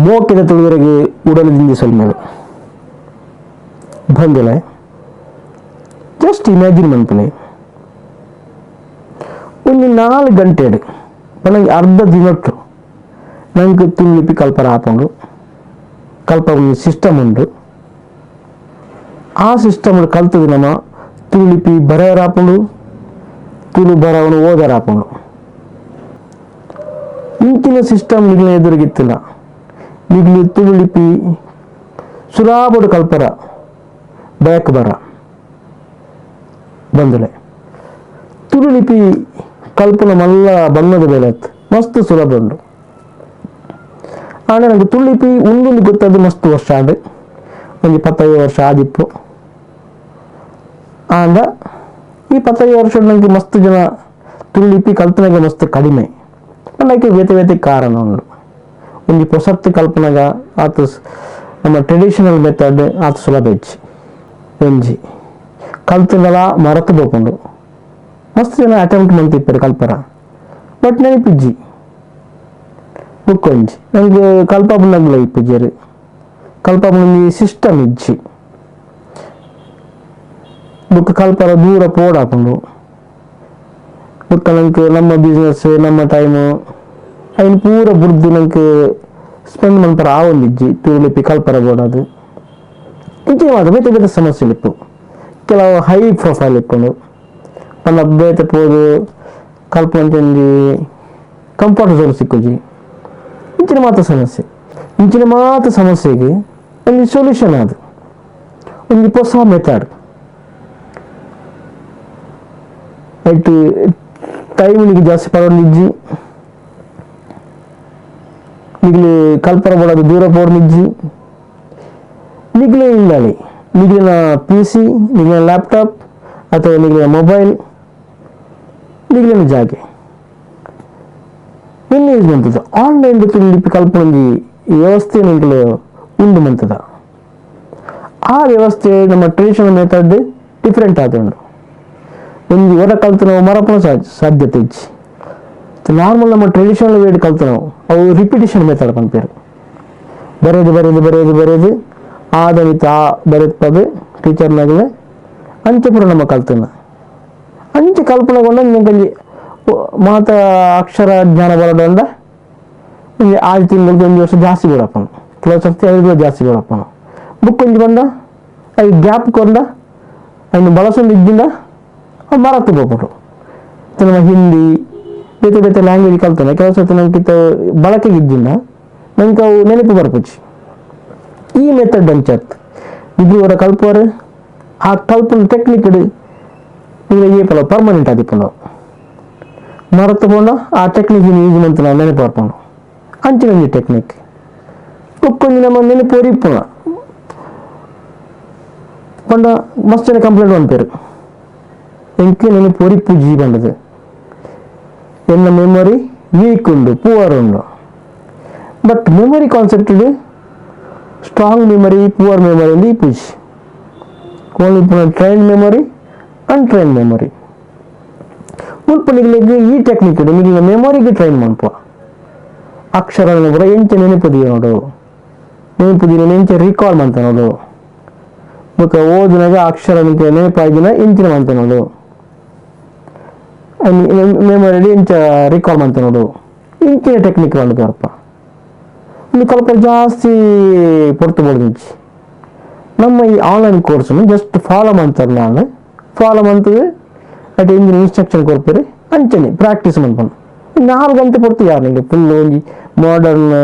ಮೋಕೆದ ತುಳುವರೆಗೆ ಉಡಲದಿಂದ ಸೊಲ್ಮೇಲೆ ಬಂದಿಲ್ಲ. Just imagine ಮನ್ಪಲೆ ಒಂದು 4 ಗಂಟೆ ನನಗೆ ಅರ್ಧ ದಿನಟ್ಟು ನಂಗೆ ತುಳುಲಿಪಿ ಕಲ್ಪರ ಹಾಕೊಂಡು ಕಲ್ಪ ಒಂದು ಸಿಸ್ಟಮ್ ಉಂಟು. ಆ ಸಿಸ್ಟಮ್ ಕಲ್ತದ ನಮ್ಮ ತುಳುಲಿಪಿ ಬರೆಯರ ಹಾಕೊಂಡು ತುಳು ಬರವನು ಓದರ ಹಾಕೊಂಡು ಇಂಚಿನ ಸಿಸ್ಟಮ್ ನಿಗ್ಲ ಎದುರಿಗಿತ್ತಿಲ್ಲ. ನಿಗ್ಲಿ ತುಳುಲಿಪಿ ಸುಲಭಡು ಕಲ್ಪರ ಬ್ಯಾಕ್ ಬರ ಬಂದಲೆ ತುಳುಲಿಪಿ ಕಲ್ಪನ ಮಲ್ಲ ಬಣ್ಣದ ಬೆಲೆ ಮಸ್ತ್ ಸುಲಭ ಉಂಟು. ಆದರೆ ನನಗೆ ತುಳುಲಿಪಿ ಒಂದೊಂದು ಗೊತ್ತದು ಮಸ್ತ್ ವರ್ಷ ಆದ ಒಂದು 25 ವರ್ಷ ಆದಿಪ್ಪು. ಆಂದ ಈ 25 ವರ್ಷ ನನಗೆ ಮಸ್ತ್ ಜನ ತುಳುಲಿಪಿ ಕಲ್ಪನೆಗೆ ಮಸ್ತ್ ಕಡಿಮೆ. ನನಗೆ ಬೇತೆ ಕಾರಣ ಉಂಟು. ಒಂದು ಹೊಸತ್ತು ಕಲ್ಪನೆಗ ಆತ ನಮ್ಮ ಟ್ರೆಡಿಷನಲ್ ಮೆಥಡ್ ಆತ ಸುಲಭ ಹೆಚ್ಚಿ ಒಂಜಿ ಕಲ್ತಂಗಲ ಮರೆತು ಬೋಕೊಂಡು ಮಸ್ತ್ ಜನ ಅಟೆಂಪ್ಟ್ ಮಾಡ್ತಿರ್ತಾರೆ ಕಲ್ಪರ. ಬಟ್ ನೆನಪಿಜ್ಜಿ ಬುಕ್ಕೊಂಜಿ ನನಗೆ ಕಲ್ಪನಗ್ಲ ಇಪ್ಪುಜ್ಜರು ಕಲ್ಪನ ಸಿಸ್ಟಮ್ ಇಜ್ಜಿ ಬುಕ್ ಕಲ್ಪರ ದೂರ ಪೋಡಾಕೊಂಡು ಬುಕ್ಕ ನಂಗೆ ನಮ್ಮ ಬಿಸ್ನೆಸ್ ನಮ್ಮ ಟೈಮು അതിന് പൂര ബുദ്ധി നമുക്ക് സ്പെൻഡ് മൺപറ ആവുന്നിജ്ജി ತುಳುಲಿಪಿ ಕಲ್ಪರ ಬೋಡದು ಇಂಚೆ ಮಾತ್ರ ಬೇತೆ ಸಮಸ್ಯೆ ಇಪ್ಪು. ಕೆಲವು ಹೈ ಪ್ರೊಫೈಲ್ ಇಪ್ಪುಂಡು ನನ್ನ ಬೇತೆ ಪೋದು ಕಲ್ಪಂಚೊಂದು ಕಂಫರ್ಟ್ ಝೋನ್ ಸಿಕ್ಕುಜಿ ಇಂಚಿನ ಮಾತ್ರ ಸಮಸ್ಯೆಗೆ ಒಂದು ಸೊಲ್ಯೂಷನ್ ಅದು ಒಂದು ಹೊಸ ಮೆಥಡ್ ಐಟ್ ಟೈಮಿಗೆ ಜಾಸ್ತಿ ಪರವನಿಜ್ಜಿ ನಿಗ್ಲಿ ಕಲ್ಪರ ಬೋಡದು ದೂರ ಪೋಡ್ ನಿಜ್ಜಿ ನಿಗ್ಲೇ ಇಲ್ಲಲಿ ನಿಗ್ಲಿನ PC ನಿಗ್ಲಿನ ಲ್ಯಾಪ್ಟಾಪ್ ಅಥವಾ ನಿಗ್ಲಿನ ಮೊಬೈಲ್ ನಿಗ್ಲಿನ ಜಾಗೆ ನಿನ್ನ ಯೂಸ್ ಮಾಡ್ತದ ಆನ್ಲೈನ್ ತುಳುಲಿಪಿ ಕಲ್ಪೊಂಜಿ ವ್ಯವಸ್ಥೆ ನಿಗ್ಲು ಉಂಡು ಮಂತದ. ಆ ವ್ಯವಸ್ಥೆ ನಮ್ಮ ಟ್ರೆಡಿಷನಲ್ ಮೆಥಡ್ ಡಿಫ್ರೆಂಟ್ ಆದುಂಡು. ಒಂದು ಹೊರ ಕಲ್ತು ನಾವು ಮರಪಣ ಸಾಧ್ಯತೆ ಇಜ್ಜಿ. ನಾರ್ಮಲ್ ನಮ್ಮ ಟ್ರೆಡಿಷನಲ್ ವೇಡ್ ಕಲ್ತು ನಾವು ಅವು ರಿಪಿಟೇಷನ್ ಮೆಥಡ್ ಪಂಪೇರು ಬರೆದು ಆದನಿತ ಬರೆದು ಟೀಚರ್ನಾಗಲೇ ಅಂಚೆ ಪುರ ನಮ್ಮ ಕಲ್ತನ ಅಂಚೆ ಕಲ್ಪನೆಗೊಂಡ ನಿಂಗೆ ಮಾತ ಅಕ್ಷರ ಜ್ಞಾನ ಬರೋದಂಡ ಆರು ತಿಂಗಳಿಗೆ 1 ವರ್ಷ ಜಾಸ್ತಿ ಬಿಡಪ್ಪನ ಕೆಲವು ಸರ್ತಿ 5 ಜಾಸ್ತಿ ಬಿಡಪ್ಪನ ಬುಕ್ ಒಂಜಿ ಬಂದ ಅದು ಗ್ಯಾಪ್ ಕೊಂಡ ಅದನ್ನು ಬಳಸೊಂದು ಇದ್ದಿಂದ ಮರತ್ತು ಹೋಗ್ಬಿಟ್ಟು ನಮ್ಮ ಹಿಂದಿ ಬೇತೆ ಲ್ಯಾಂಗ್ವೇಜ್ ಕಲ್ತಾನೆ ಕೆಲವು ಸರ್ತಿ ನಂಗೆ ಬಳಕೆಗೆ ಇದ್ದಿಂದ ನಂಗೆ ಅವು ನೆನಪು ಬರ್ಪುಚ್ಚಿ. ಈ ಮೆಥಡ್ ಅಂಚತ್ ಇದುವರ ಕಲ್ಪರು ಆ ಕಲ್ಪನ ಟೆಕ್ನಿಕ್ ಏಪಲ್ಲ ಪರ್ಮನೆಂಟ್ ಆದಿಪ್ಪು ಮರತುಕೊಂಡು ಆ ಟೆಕ್ನಿಕ್ ಯೂಸ್ ಮಾಡ್ತು ನಾವು ನೆನಪು ಬರ್ಕೊಂಡು ಅಂಚಿನೊಂದು ಟೆಕ್ನಿಕ್ ಕುಕ್ಕೊಂದು ನಮ್ಮ ನೆನಪು ಒರಿಪ್ಪುಣ ಪಂಡ ಮಸ್ತ್ ಜನ ಕಂಪ್ಲೇಂಟ್ ಮಾಡ್ಪೇರು ಎಂಕೆ ನೆನಪು ಒರಿಪ್ಪು ಜೀ ಬಂಡದು ಎನ್ನ ಮೆಮೊರಿ ವೀಕ್ ಉಂಡು ಪೂವರ್ ಉಂಡು. But memory concept strong memory poor memory ಎಂದು ಇಪ್ಪುಜಿ ಓನ್ಲಿ ಟ್ರೈನ್ ಮೆಮೊರಿ ಅನ್ಟ್ರೈನ್ ಮೆಮೊರಿ ಮುಲ್ಪ ನಿಗ್ಲಿಗೆ ಈ ಟೆಕ್ನಿಕ್ ನಿಗ್ಲಿನ ಮೆಮೊರಿಗೆ ಟ್ರೈನ್ ಮಾಡ್ಪ ಅಕ್ಷರ ಕೂಡ ಎಂಚೆ ನೆನಪುದಿಯ ನೋಡು ನೆನಪುದಿನ ಎಂಚೆ ರಿಕಾಲ್ ಮಾಡ್ತ ನೋಡು ಬುಕ್ಕ ಓದಿನಾಗ ಅಕ್ಷರ ನೆನಪಾಯ್ದಿನ ಎಂಚಿನ ಮಾಡ್ತ ನೋಡು ಮೆಮೊರಿಯಲ್ಲಿ ಎಂಚ ರಿಕಾಲ್ ಮಾಡ್ತ ನೋಡು ಇಂಚಿನ ಟೆಕ್ನಿಕ್ ಮಾಡ್ತಾರಪ್ಪ. ಇನ್ನು ಕಲ್ಪ ಜಾಸ್ತಿ ಪೊರ್ತುಬೋದು ನಮ್ಮ ಈ ಆನ್ಲೈನ್ ಕೋರ್ಸನ್ನು ಜಸ್ಟ್ ಫಾಲೋ ಮಾಡ್ತಾರೆ. ನಾನು ಫಾಲೋ ಮಾಡ್ತೀವಿ ಅಟ್ ಇಂಜಿನ ಇನ್ಸ್ಟ್ರಕ್ಷನ್ ಕೊಡ್ತೀರಿ ಅಂಚನೆ ಪ್ರಾಕ್ಟೀಸ್ ಮಾಡ್ಕೊಂಡು 4 ಗಂಟೆ ಪೊರ್ತು ಯಾರು ನಿಮಗೆ ಫುಲ್ ಒಂಜಿ ಮಾಡರ್ನ್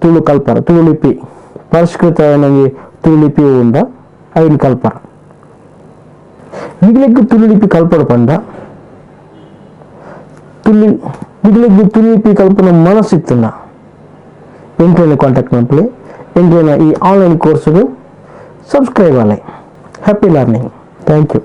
ತುಳು ಕಲ್ಪರ ತುಳುಲಿಪಿ ಪರಿಷ್ಕೃತ ನನಗೆ ತುಳುಲಿಪಿ ಉಂಡ ಐದು ಕಲ್ಪರ ನಿಗ್ಲೆಗ್ ತುಳುಲಿಪಿ ಕಲ್ಪಡ ಪಂಡ ನಿಗ್ಲೆಗ್ ತುಳುಲಿಪಿ ಕಲ್ಪನ ಮನಸ್ಸಿತ್ತಲ್ಲ ಎಂಟ್ರೇನ ಕಾಂಟ್ಯಾಕ್ಟ್ ಮಾಡ್ಕೊಳ್ಳಿ. ಎಂಟ್ರೇನ ಈ ಆನ್ಲೈನ್ ಕೋರ್ಸ್ಗೆ ಸಬ್ಸ್ಕ್ರೈಬ್ ಆಗಲಿ. Happy learning. Thank you.